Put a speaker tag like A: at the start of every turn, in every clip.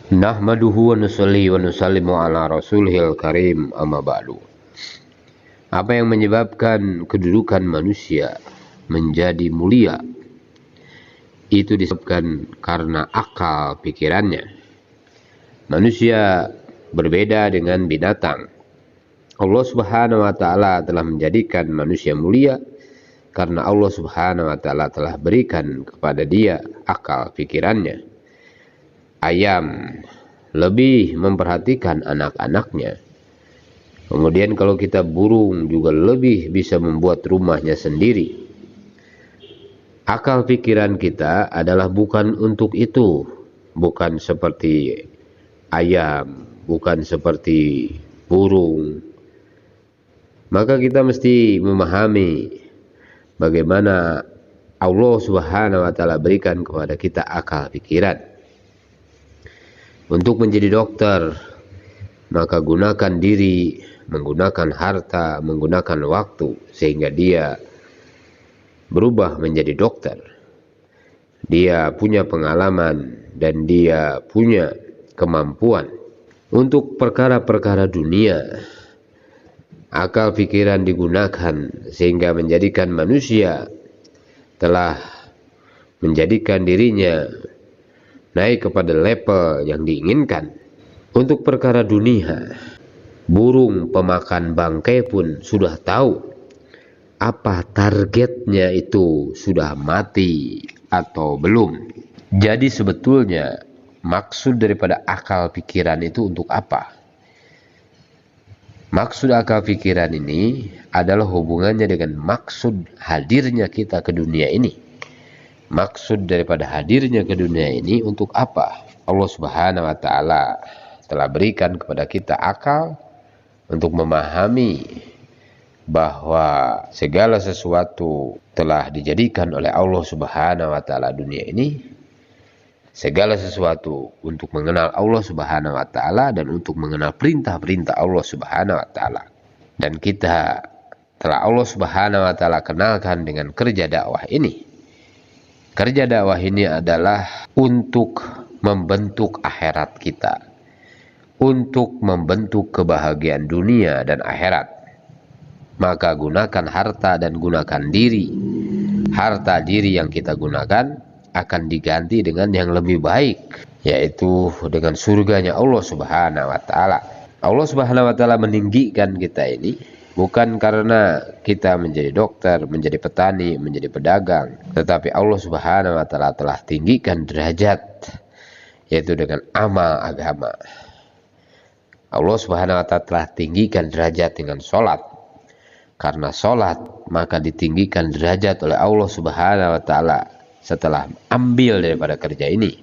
A: Nahmaduhu wa nusalli wa nusallimu ala rasulihil karim, amma ba'du. Apa yang menyebabkan kedudukan manusia menjadi mulia? Itu disebabkan karena akal pikirannya. Manusia berbeda dengan binatang. Allah Subhanahu wa ta'ala telah menjadikan manusia mulia karena Allah Subhanahu wa ta'ala telah berikan kepada dia akal pikirannya. Ayam lebih memperhatikan anak-anaknya. Kemudian kalau kita burung juga lebih bisa membuat rumahnya sendiri. Akal pikiran kita adalah bukan untuk itu, bukan seperti ayam, bukan seperti burung. Maka kita mesti memahami bagaimana Allah Subhanahu wa ta'ala berikan kepada kita akal pikiran. Untuk menjadi dokter, maka gunakan diri, menggunakan harta, menggunakan waktu, sehingga dia berubah menjadi dokter. Dia punya pengalaman dan dia punya kemampuan. Untuk perkara-perkara dunia, akal pikiran digunakan sehingga menjadikan manusia telah menjadikan dirinya naik kepada level yang diinginkan. Untuk perkara dunia, burung pemakan bangkai pun sudah tahu apa targetnya, itu sudah mati atau belum. Jadi sebetulnya maksud daripada akal pikiran itu untuk apa? Maksud akal pikiran ini adalah hubungannya dengan maksud hadirnya kita ke dunia ini. Maksud daripada hadirnya ke dunia ini untuk apa? Allah Subhanahu wa ta'ala telah berikan kepada kita akal untuk memahami bahwa segala sesuatu telah dijadikan oleh Allah Subhanahu wa ta'ala dunia ini. Segala sesuatu untuk mengenal Allah Subhanahu wa ta'ala dan untuk mengenal perintah-perintah Allah Subhanahu wa ta'ala. Dan kita telah Allah Subhanahu wa ta'ala kenalkan dengan kerja dakwah ini. Kerja dakwah ini adalah untuk membentuk akhirat kita, untuk membentuk kebahagiaan dunia dan akhirat. Maka gunakan harta dan gunakan diri. Harta diri yang kita gunakan akan diganti dengan yang lebih baik, yaitu dengan surganya Allah Subhanahu wa ta'ala. Allah Subhanahu wa ta'ala meninggikan kita ini bukan karena kita menjadi dokter, menjadi petani, menjadi pedagang, tetapi Allah Subhanahu wa ta'ala telah tinggikan derajat, yaitu dengan amal agama. Allah Subhanahu wa ta'ala telah tinggikan derajat dengan sholat. Karena sholat, maka ditinggikan derajat oleh Allah Subhanahu wa ta'ala setelah ambil daripada kerja ini.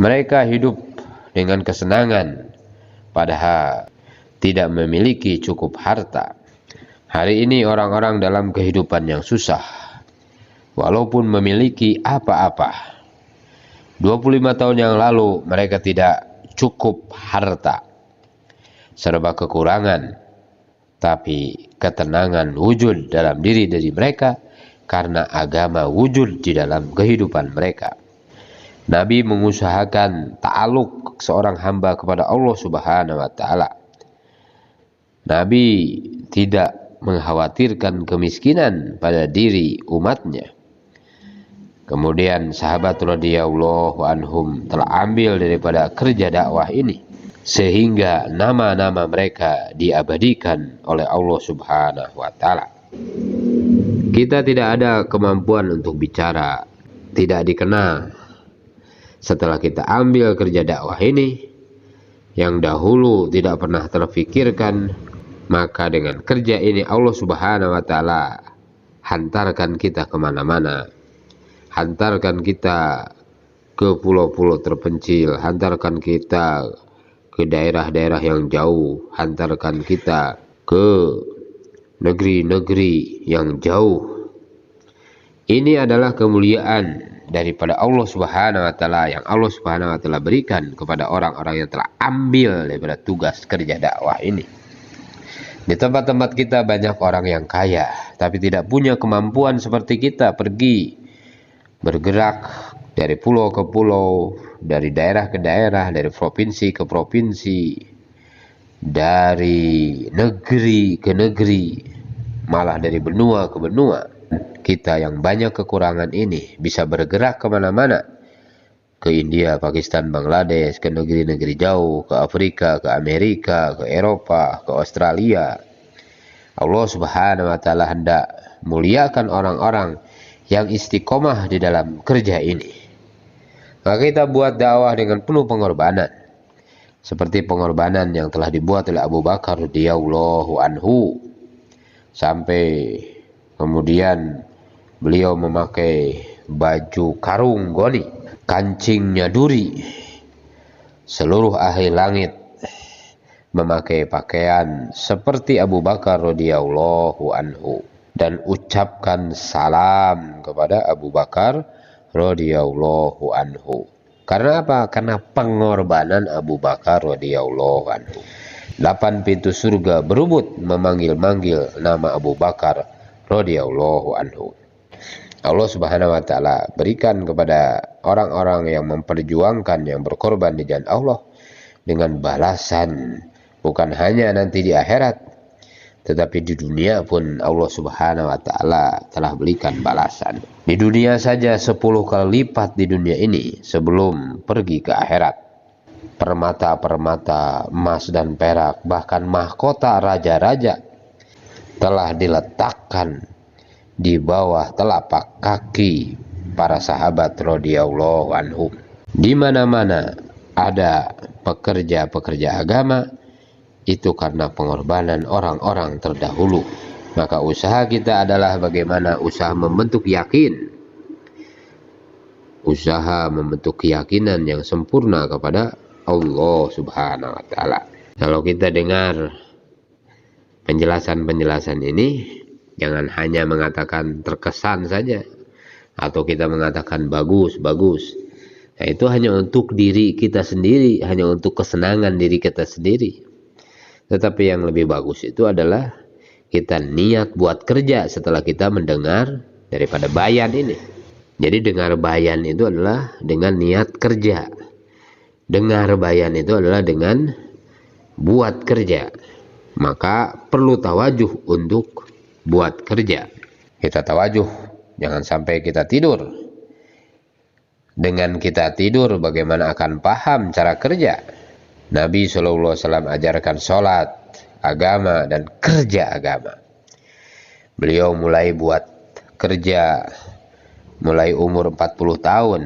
A: Mereka hidup dengan kesenangan, padahal tidak memiliki cukup harta. Hari ini orang-orang dalam kehidupan yang susah, walaupun memiliki apa-apa. 25 tahun yang lalu mereka tidak cukup harta, serba kekurangan, tapi ketenangan wujud dalam diri dari mereka karena agama wujud di dalam kehidupan mereka. Nabi mengusahakan ta'aluk seorang hamba kepada Allah Subhanahu wa ta'ala. Nabi tidak mengkhawatirkan kemiskinan pada diri umatnya. Kemudian sahabat radhiyallahu anhum telah ambil daripada kerja dakwah ini, sehingga nama-nama mereka diabadikan oleh Allah Subhanahu wa ta'ala. Kita tidak ada kemampuan untuk bicara, tidak dikenal. Setelah kita ambil kerja dakwah ini, yang dahulu tidak pernah terfikirkan, maka dengan kerja ini Allah Subhanahu wa ta'ala hantarkan kita kemana-mana. Hantarkan kita ke pulau-pulau terpencil, hantarkan kita ke daerah-daerah yang jauh, hantarkan kita ke negeri-negeri yang jauh. Ini adalah kemuliaan daripada Allah Subhanahu wa ta'ala yang Allah Subhanahu wa ta'ala berikan kepada orang-orang yang telah ambil daripada tugas kerja dakwah ini. Di tempat-tempat kita banyak orang yang kaya, tapi tidak punya kemampuan seperti kita pergi bergerak dari pulau ke pulau, dari daerah ke daerah, dari provinsi ke provinsi, dari negeri ke negeri, malah dari benua ke benua. Kita yang banyak kekurangan ini bisa bergerak kemana-mana, ke India, Pakistan, Bangladesh, ke negeri-negeri jauh, ke Afrika, ke Amerika, ke Eropa, ke Australia. Allah Subhanahu wa Ta'ala hendak muliakan orang-orang yang istiqomah di dalam kerja ini. Maka kita buat dakwah dengan penuh pengorbanan, seperti pengorbanan yang telah dibuat oleh Abu Bakar radhiyallahu anhu, sampai kemudian beliau memakai baju karung goni, kancingnya duri. Seluruh ahli langit memakai pakaian seperti Abu Bakar radhiyallahu anhu, dan ucapkan salam kepada Abu Bakar radhiyallahu anhu. Karena apa? Karena pengorbanan Abu Bakar radhiyallahu anhu. 8 pintu surga berebut memanggil-manggil nama Abu Bakar radhiyallahu anhu. Allah Subhanahu wa Ta'ala berikan kepada orang-orang yang memperjuangkan, yang berkorban di jalan Allah dengan balasan, bukan hanya nanti di akhirat, tetapi di dunia pun Allah Subhanahu wa Ta'ala telah berikan balasan. Di dunia saja 10 kali lipat di dunia ini sebelum pergi ke akhirat. Permata-permata emas dan perak, bahkan mahkota raja-raja telah diletakkan di bawah telapak kaki para sahabat radhiyallahu anhum. Di mana-mana ada pekerja-pekerja agama, itu karena pengorbanan orang-orang terdahulu. Maka usaha kita adalah bagaimana usaha membentuk yakin, usaha membentuk keyakinan yang sempurna kepada Allah Subhanahu wa Ta'ala. Kalau kita dengar penjelasan-penjelasan ini, jangan hanya mengatakan terkesan saja, atau kita mengatakan bagus. Nah, itu hanya untuk diri kita sendiri, hanya untuk kesenangan diri kita sendiri. Tetapi yang lebih bagus itu adalah kita niat buat kerja setelah kita mendengar daripada bayan ini. Jadi dengar bayan itu adalah dengan niat kerja. Dengar bayan itu adalah dengan buat kerja. Maka perlu tawajuh untuk buat kerja. Kita tawajuh, jangan sampai kita tidur. Dengan kita tidur, bagaimana akan paham cara kerja? Nabi SAW ajarkan sholat, agama, dan kerja agama. Beliau mulai buat kerja mulai umur 40 tahun.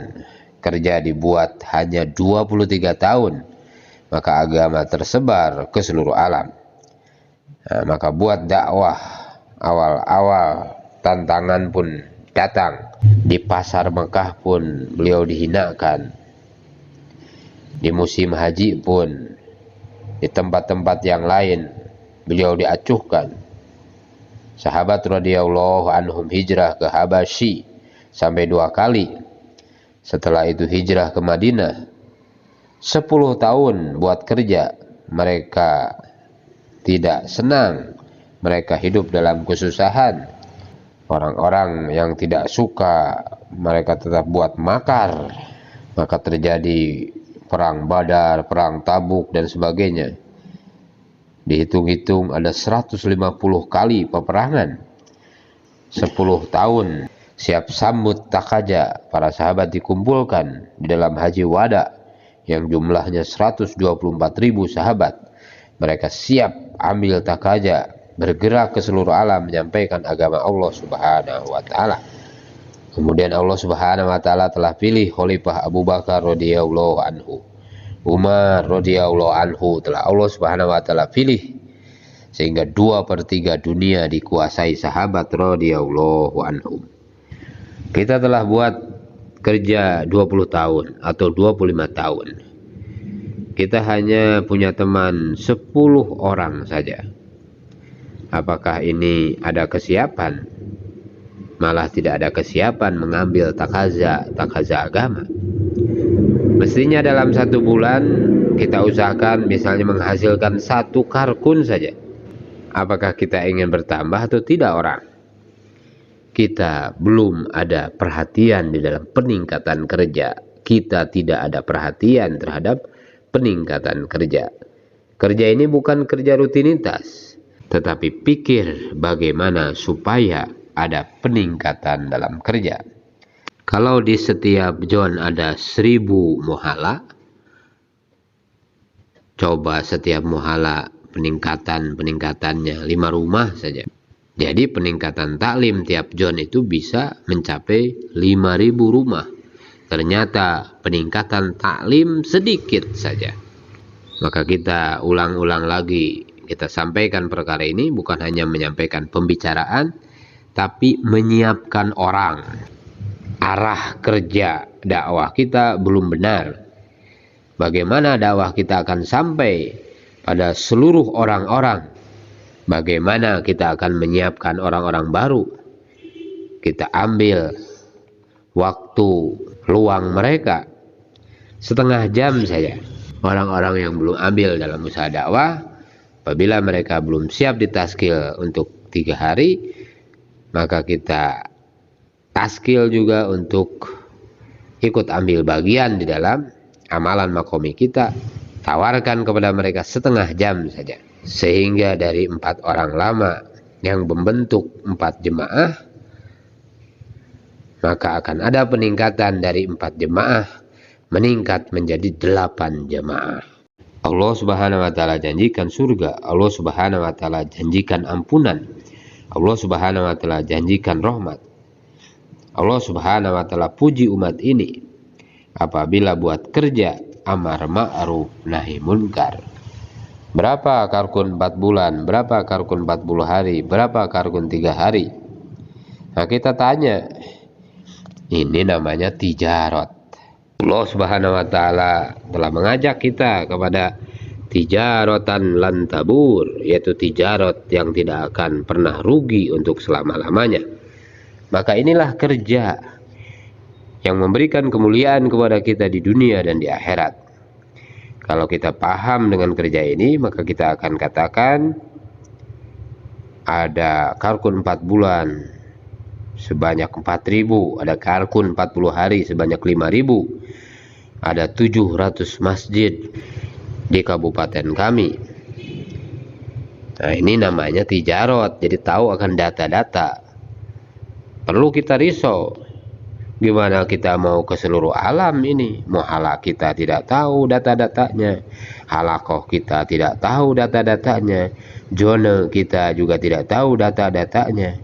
A: Kerja dibuat hanya 23 tahun. Maka agama tersebar ke seluruh alam. Nah, maka buat dakwah, awal-awal tantangan pun datang. Di pasar Mekah pun beliau dihinakan. Di musim haji pun, di tempat-tempat yang lain beliau diacuhkan. Sahabat radhiyallahu anhum hijrah ke Habasyi sampai 2 kali. Setelah itu hijrah ke Madinah. 10 tahun buat kerja, mereka tidak senang, mereka hidup dalam kesusahan. Orang-orang yang tidak suka, mereka tetap buat makar. Maka terjadi perang Badar, perang Tabuk, dan sebagainya. Dihitung-hitung ada 150 kali peperangan. 10 tahun siap sambut takaja, para sahabat dikumpulkan di dalam haji wada yang jumlahnya 124.000 sahabat. Mereka siap ambil takaja, bergerak ke seluruh alam menyampaikan agama Allah Subhanahu wa Ta'ala. Kemudian Allah Subhanahu wa Ta'ala telah pilih Khalifah Abu Bakar radhiyallahu anhu, Umar radhiyallahu anhu telah Allah Subhanahu wa Ta'ala pilih, sehingga 2/3 dunia dikuasai sahabat radhiyallahu anhum. Kita telah buat kerja 20 tahun atau 25 tahun. Kita hanya punya teman 10 orang saja. Apakah ini ada kesiapan? Malah tidak ada kesiapan mengambil takaza agama. Mestinya dalam 1 bulan kita usahakan misalnya menghasilkan 1 karkun saja. Apakah kita ingin bertambah atau tidak orang? Kita belum ada perhatian di dalam peningkatan kerja kita tidak ada perhatian terhadap peningkatan kerja. Kerja ini bukan kerja rutinitas, tetapi pikir bagaimana supaya ada peningkatan dalam kerja. Kalau di setiap zon ada 1000 muhala, coba setiap muhala peningkatannya 5 rumah saja. Jadi peningkatan taklim tiap zon itu bisa mencapai 5.000 rumah. Ternyata peningkatan taklim sedikit saja. Maka kita ulang-ulang lagi, kita sampaikan perkara ini, bukan hanya menyampaikan pembicaraan, tapi menyiapkan orang. Arah kerja dakwah kita belum benar. Bagaimana dakwah kita akan sampai pada seluruh orang-orang? Bagaimana kita akan menyiapkan orang-orang baru? Kita ambil waktu luang mereka setengah jam saja. Orang-orang yang belum ambil dalam usaha dakwah, apabila mereka belum siap ditaskil untuk 3 hari, maka kita taskil juga untuk ikut ambil bagian di dalam amalan makomi kita. Tawarkan kepada mereka setengah jam saja, sehingga dari 4 orang lama yang membentuk 4 jemaah, maka akan ada peningkatan dari 4 jemaah meningkat menjadi 8 jemaah. Allah Subhanahu wa taala janjikan surga, Allah Subhanahu wa taala janjikan ampunan, Allah Subhanahu wa taala janjikan rahmat. Allah Subhanahu wa taala puji umat ini apabila buat kerja amar ma'ruf nahi munkar. Berapa karkun 4 bulan, berapa karkun 40 hari, berapa karkun 3 hari? Nah, kita tanya, ini namanya tijarot. Allah Subhanahu wa taala telah mengajak kita kepada tijarotan lan tabur, yaitu tijarot yang tidak akan pernah rugi untuk selama-lamanya. Maka inilah kerja yang memberikan kemuliaan kepada kita di dunia dan di akhirat. Kalau kita paham dengan kerja ini, maka kita akan katakan ada karkun 4 bulan sebanyak 4.000, ada karkun 40 hari sebanyak 5.000, ada 700 masjid di kabupaten kami. Nah, ini namanya tijarot, jadi tahu akan data-data. Perlu kita risau, gimana kita mau ke seluruh alam ini? Muhala kita tidak tahu data-datanya, halakoh kita tidak tahu data-datanya, zona kita juga tidak tahu data-datanya.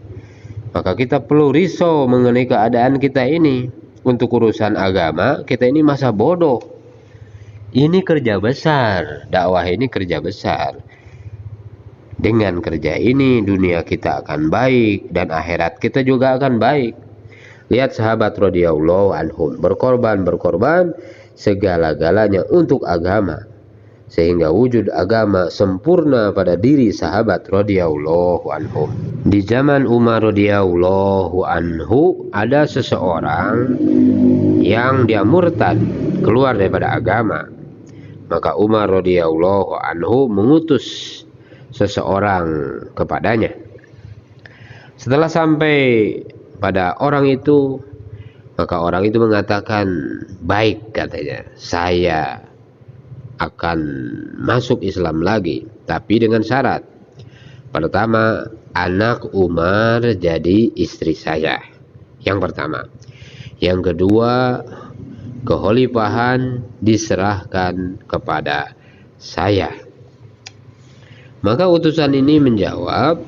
A: Maka kita perlu risau mengenai keadaan kita ini. Untuk urusan agama, kita ini masa bodoh. Ini kerja besar, dakwah ini kerja besar. Dengan kerja ini dunia kita akan baik dan akhirat kita juga akan baik. Lihat sahabat radhiyallahu anhum berkorban segala-galanya untuk agama, sehingga wujud agama sempurna pada diri sahabat radhiyallahu anhum. Di zaman Umar radhiyallahu anhu ada seseorang yang dia murtad, keluar daripada agama. Maka Umar radhiyallahu anhu mengutus seseorang kepadanya. Setelah sampai pada orang itu, maka orang itu mengatakan, baik katanya, saya akan masuk Islam lagi, tapi dengan syarat. Pertama, anak Umar jadi istri saya. Yang pertama. Yang kedua, kekhalifahan diserahkan kepada saya. Maka utusan ini menjawab,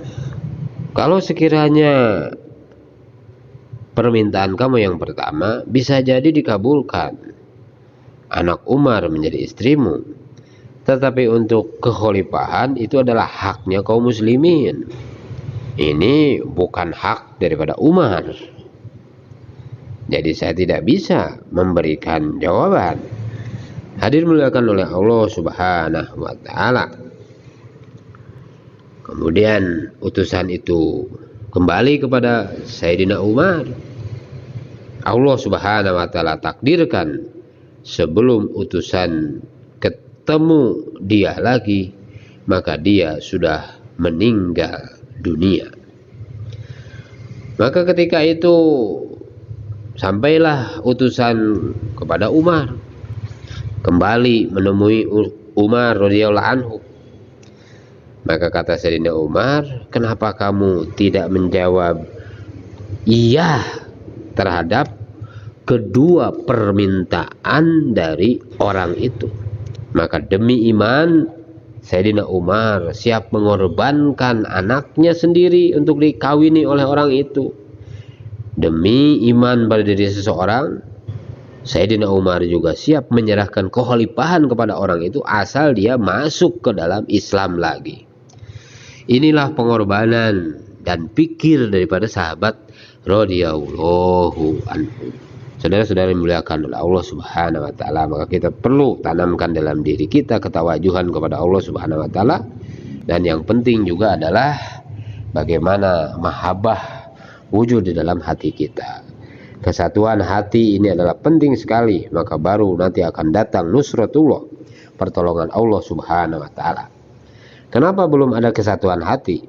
A: kalau sekiranya permintaan kamu yang pertama bisa jadi dikabulkan, anak Umar menjadi istrimu, tetapi untuk kekhalifahan itu adalah haknya kaum muslimin. Ini bukan hak daripada Umar. Jadi saya tidak bisa memberikan jawaban. Hadir muliakan oleh Allah Subhanahu wa taala. Kemudian utusan itu kembali kepada Sayyidina Umar. Allah Subhanahu wa taala takdirkan sebelum utusan ketemu dia lagi, maka dia sudah meninggal dunia. Maka ketika itu Sampailah utusan kepada Umar, kembali menemui Umar radhiyallahu anhu. Maka kata Sayyidina Umar, kenapa kamu tidak menjawab iya terhadap kedua permintaan dari orang itu? Maka demi iman, Sayyidina Umar siap mengorbankan anaknya sendiri untuk dikawini oleh orang itu. Demi iman pada diri seseorang, Sayyidina Umar juga siap menyerahkan kekhalifahan kepada orang itu asal dia masuk ke dalam Islam lagi. Inilah pengorbanan dan pikir daripada sahabat radhiyallahu anhu. Saudara-saudara dimuliakan oleh Allah Subhanahu wa taala, maka kita perlu tanamkan dalam diri kita ketawajuhan kepada Allah Subhanahu wa taala, dan yang penting juga adalah bagaimana mahabbah wujud di dalam hati kita. Kesatuan hati ini adalah penting sekali, maka baru nanti akan datang nusratullah, pertolongan Allah Subhanahu wa taala. Kenapa belum ada kesatuan hati?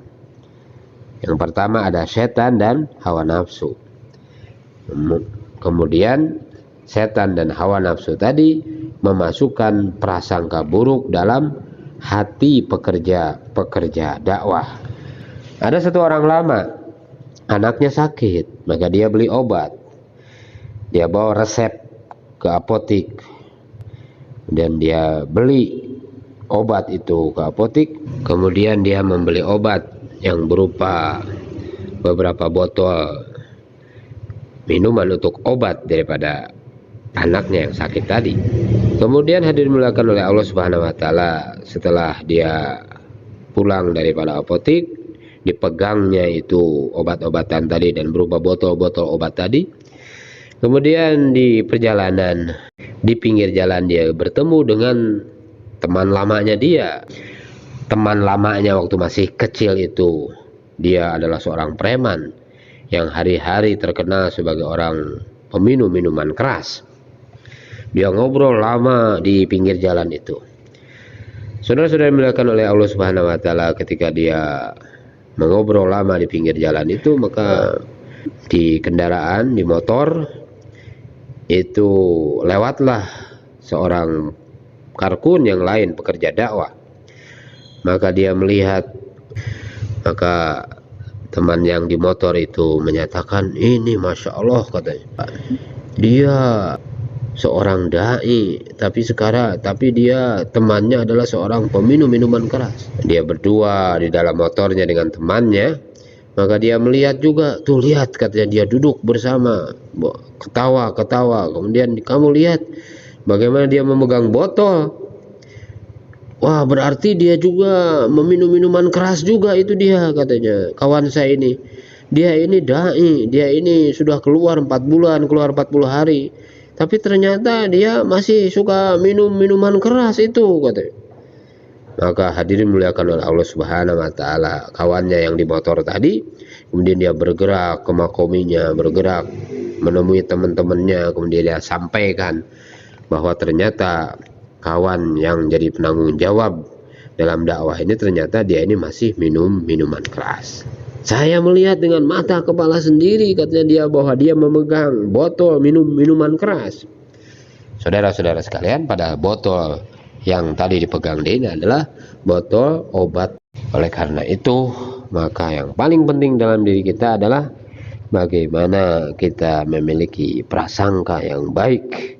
A: Yang pertama ada setan dan hawa nafsu. Kemudian setan dan hawa nafsu tadi memasukkan prasangka buruk dalam hati pekerja dakwah. Ada satu orang lama, anaknya sakit, maka dia beli obat. Dia bawa resep ke apotik, dan dia beli obat itu ke apotik. Kemudian dia membeli obat yang berupa beberapa botol minuman untuk obat daripada anaknya yang sakit tadi. Kemudian hadirin dimuliakan oleh Allah Subhanahu wa taala, setelah dia pulang daripada apotik, dipegangnya itu obat-obatan tadi dan berupa botol-botol obat tadi. Kemudian di perjalanan, di pinggir jalan dia bertemu dengan teman lamanya dia. Teman lamanya waktu masih kecil itu, dia adalah seorang preman yang hari-hari terkenal sebagai orang peminum minuman keras. Dia ngobrol lama di pinggir jalan itu. Saudara-saudara dimuliakan oleh Allah Subhanahu wa taala, ketika dia mengobrol lama di pinggir jalan itu, maka di kendaraan, di motor itu lewatlah seorang karkun yang lain, pekerja dakwah. Maka dia melihat, maka teman yang di motor itu menyatakan, ini Masya Allah, katanya, dia seorang dai, tapi dia temannya adalah seorang peminum minuman keras. Dia berdua di dalam motornya dengan temannya. Maka dia melihat juga, tuh lihat, katanya, dia duduk bersama, ketawa. Kemudian kamu lihat bagaimana dia memegang botol. Wah, berarti dia juga meminum minuman keras juga itu dia, katanya. Kawan saya ini, dia ini dai, dia ini sudah keluar 4 bulan, keluar 40 hari. Tapi ternyata dia masih suka minum minuman keras itu, katanya. Maka hadirin muliakan oleh Allah Subhanahu wa taala, kawannya yang di motor tadi, kemudian dia bergerak ke makominya, bergerak menemui teman-temannya, kemudian dia sampaikan bahwa ternyata kawan yang jadi penanggung jawab dalam dakwah ini, ternyata dia ini masih minum minuman keras. Saya melihat dengan mata kepala sendiri, katanya dia, bahwa dia memegang botol minuman keras. Saudara-saudara sekalian, pada botol yang tadi dipegang dia ini adalah botol obat. Oleh karena itu, maka yang paling penting dalam diri kita adalah bagaimana kita memiliki prasangka yang baik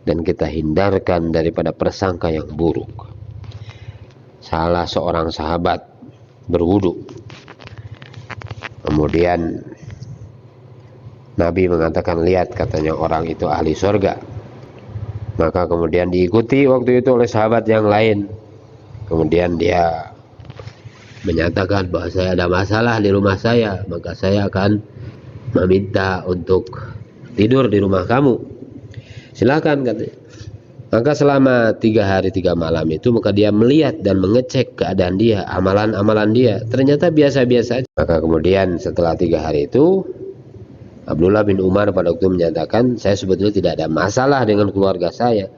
A: dan kita hindarkan daripada prasangka yang buruk. Salah seorang sahabat berwudu, kemudian Nabi mengatakan, lihat, katanya, orang itu ahli surga. Maka kemudian diikuti waktu itu oleh sahabat yang lain. Kemudian dia menyatakan bahwa saya ada masalah di rumah saya, maka saya akan meminta untuk tidur di rumah kamu. Silakan, katanya. Maka selama 3 hari 3 malam itu, maka dia melihat dan mengecek keadaan dia, amalan-amalan dia, ternyata biasa-biasa saja. Maka kemudian setelah 3 hari itu, Abdullah bin Umar pada waktu menyatakan, saya sebetulnya tidak ada masalah dengan keluarga saya.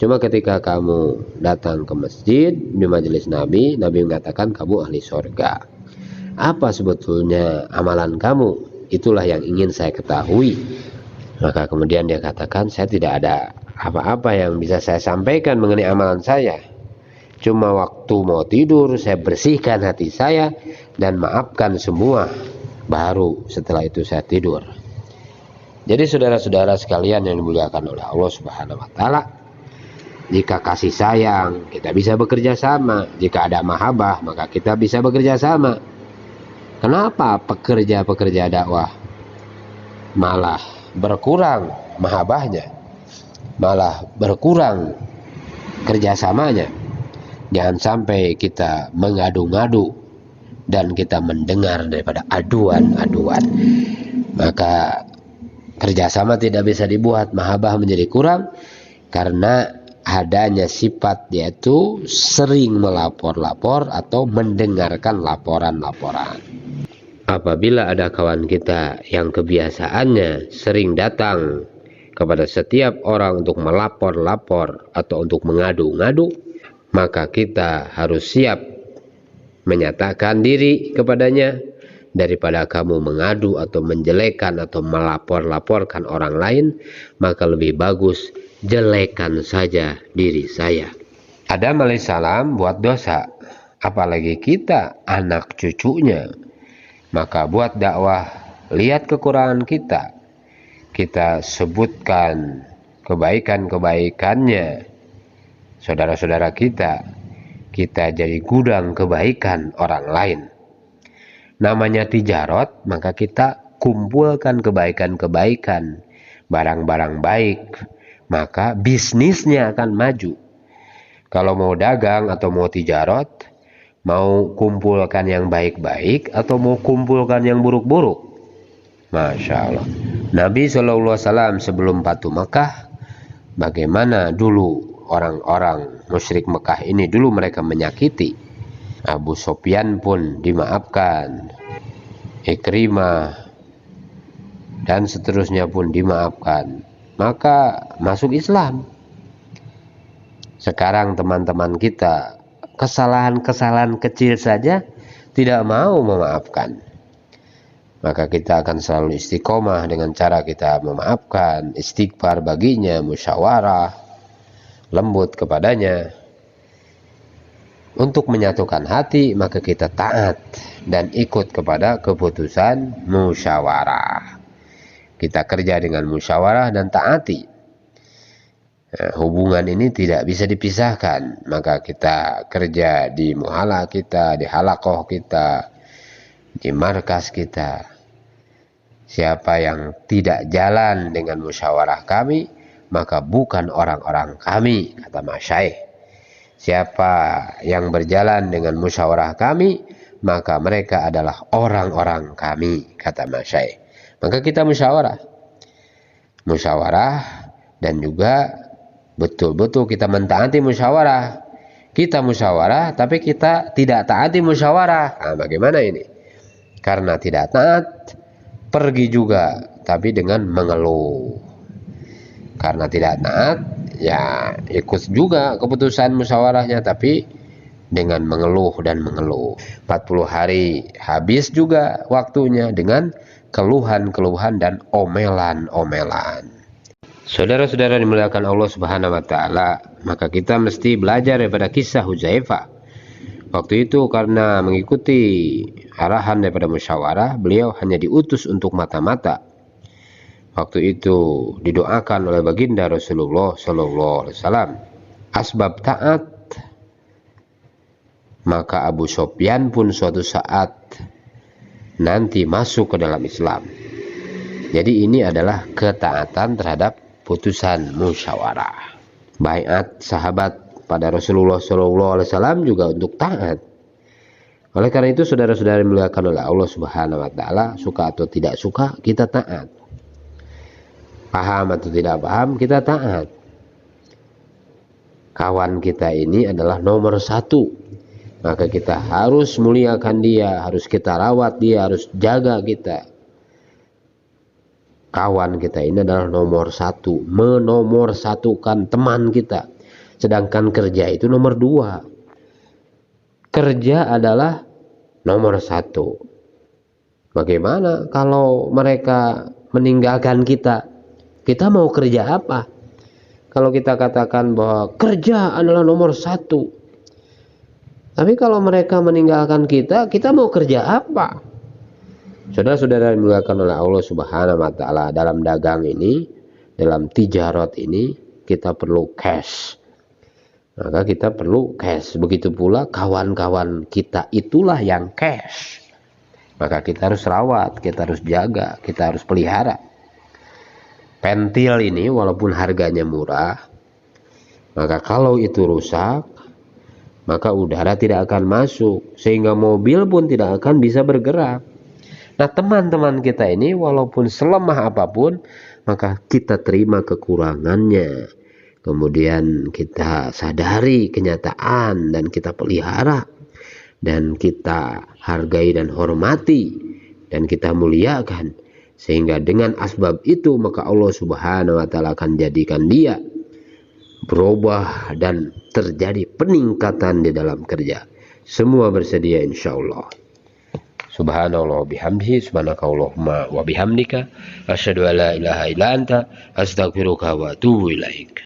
A: Cuma ketika kamu datang ke masjid di majelis Nabi, Nabi mengatakan kamu ahli surga. Apa sebetulnya amalan kamu? Itulah yang ingin saya ketahui. Maka kemudian dia katakan, saya tidak ada apa-apa yang bisa saya sampaikan mengenai amalan saya. Cuma waktu mau tidur saya bersihkan hati saya dan maafkan semua. Baru setelah itu saya tidur. Jadi saudara-saudara sekalian yang dimuliakan oleh Allah Subhanahu wa taala, jika kasih sayang kita bisa bekerja sama, jika ada mahabbah maka kita bisa bekerja sama. Kenapa pekerja-pekerja dakwah malah berkurang mahabbahnya, malah berkurang kerjasamanya? Jangan sampai kita mengadu-ngadu dan kita mendengar daripada aduan-aduan, maka kerjasama tidak bisa dibuat, mahabbah menjadi kurang karena adanya sifat yaitu sering melapor-lapor atau mendengarkan laporan-laporan. Apabila ada kawan kita yang kebiasaannya sering datang kepada setiap orang untuk melapor-lapor atau untuk mengadu-ngadu, maka kita harus siap menyatakan diri kepadanya. Daripada kamu mengadu atau menjelekkan atau melapor-laporkan orang lain, maka lebih bagus jelekan saja diri saya. Adam alaihissalam buat dosa, apalagi kita anak cucunya. Maka buat dakwah, lihat kekurangan kita, kita sebutkan kebaikan-kebaikannya saudara-saudara kita, kita jadi gudang kebaikan orang lain. Namanya tijarot, maka kita kumpulkan kebaikan-kebaikan, barang-barang baik, maka bisnisnya akan maju. Kalau mau dagang atau mau tijarot, mau kumpulkan yang baik-baik atau mau kumpulkan yang buruk-buruk, Masya Allah. Nabi SAW sebelum Fatu Mekah, bagaimana dulu orang-orang musyrik Mekah ini, dulu mereka menyakiti. Abu Sufyan pun dimaafkan, Ikrimah dan seterusnya pun dimaafkan, maka masuk Islam. Sekarang teman-teman kita kesalahan-kesalahan kecil saja tidak mau memaafkan, maka kita akan selalu istiqomah dengan cara kita memaafkan, istighfar baginya, musyawarah, lembut kepadanya. Untuk menyatukan hati, maka kita taat dan ikut kepada keputusan musyawarah. Kita kerja dengan musyawarah dan taati. Hubungan ini tidak bisa dipisahkan. Maka kita kerja di muhala kita, di halakoh kita, di markas kita. Siapa yang tidak jalan dengan musyawarah kami, maka bukan orang-orang kami, kata Masyaikh. Siapa yang berjalan dengan musyawarah kami, maka mereka adalah orang-orang kami, kata Masyaikh. Maka kita musyawarah dan juga betul-betul kita mentaati musyawarah. Kita musyawarah tapi kita tidak taati musyawarah. Bagaimana ini? Karena tidak taat, pergi juga tapi dengan mengeluh. Karena tidak taat, ya ikut juga keputusan musyawarahnya tapi dengan mengeluh dan mengeluh. 40 hari habis juga waktunya dengan keluhan-keluhan dan omelan-omelan. Saudara-saudara dimuliakan Allah Subhanahu wa taala, maka kita mesti belajar daripada kisah Hudzaifah. Waktu itu karena mengikuti arahan daripada musyawarah, beliau hanya diutus untuk mata-mata. Waktu itu didoakan oleh baginda Rasulullah SAW. Asbab taat, maka Abu Sufyan pun suatu saat nanti masuk ke dalam Islam. Jadi ini adalah ketaatan terhadap putusan musyawarah. Baiat sahabat pada Rasulullah SAW juga untuk taat. Oleh karena itu saudara-saudara dimuliakan oleh Allah Subhanahu wa taala, suka atau tidak suka kita taat. Paham atau tidak paham kita taat. Kawan kita ini adalah nomor satu, maka kita harus muliakan dia, harus kita rawat dia, harus jaga kita. Kawan kita ini adalah nomor satu, menomorsatukan teman kita. Sedangkan kerja itu nomor dua. Kerja adalah nomor satu. Bagaimana kalau mereka meninggalkan kita? Kita mau kerja apa? Kalau kita katakan bahwa kerja adalah nomor satu, tapi kalau mereka meninggalkan kita, kita mau kerja apa? Saudara-saudara yang dimuliakan oleh Allah Subhanahu wa taala, dalam dagang ini, dalam tijarot ini, kita perlu cash. Maka kita perlu cash. Begitu pula kawan-kawan kita itulah yang cash. Maka kita harus rawat, kita harus jaga, kita harus pelihara. Pentil ini walaupun harganya murah, maka kalau itu rusak, maka udara tidak akan masuk, sehingga mobil pun tidak akan bisa bergerak. Nah, teman-teman kita ini walaupun selemah apapun, maka kita terima kekurangannya. Kemudian kita sadari kenyataan dan kita pelihara. Dan kita hargai dan hormati. Dan kita muliakan. Sehingga dengan asbab itu maka Allah Subhanahu wa taala akan jadikan dia berubah dan terjadi peningkatan di dalam kerja. Semua bersedia insyaallah. Subhanallah bihamdihi, subhanakallahumma wa bihamdika, asyhadu an la ilaha illa anta, astaghfiruka wa atubu ilaik.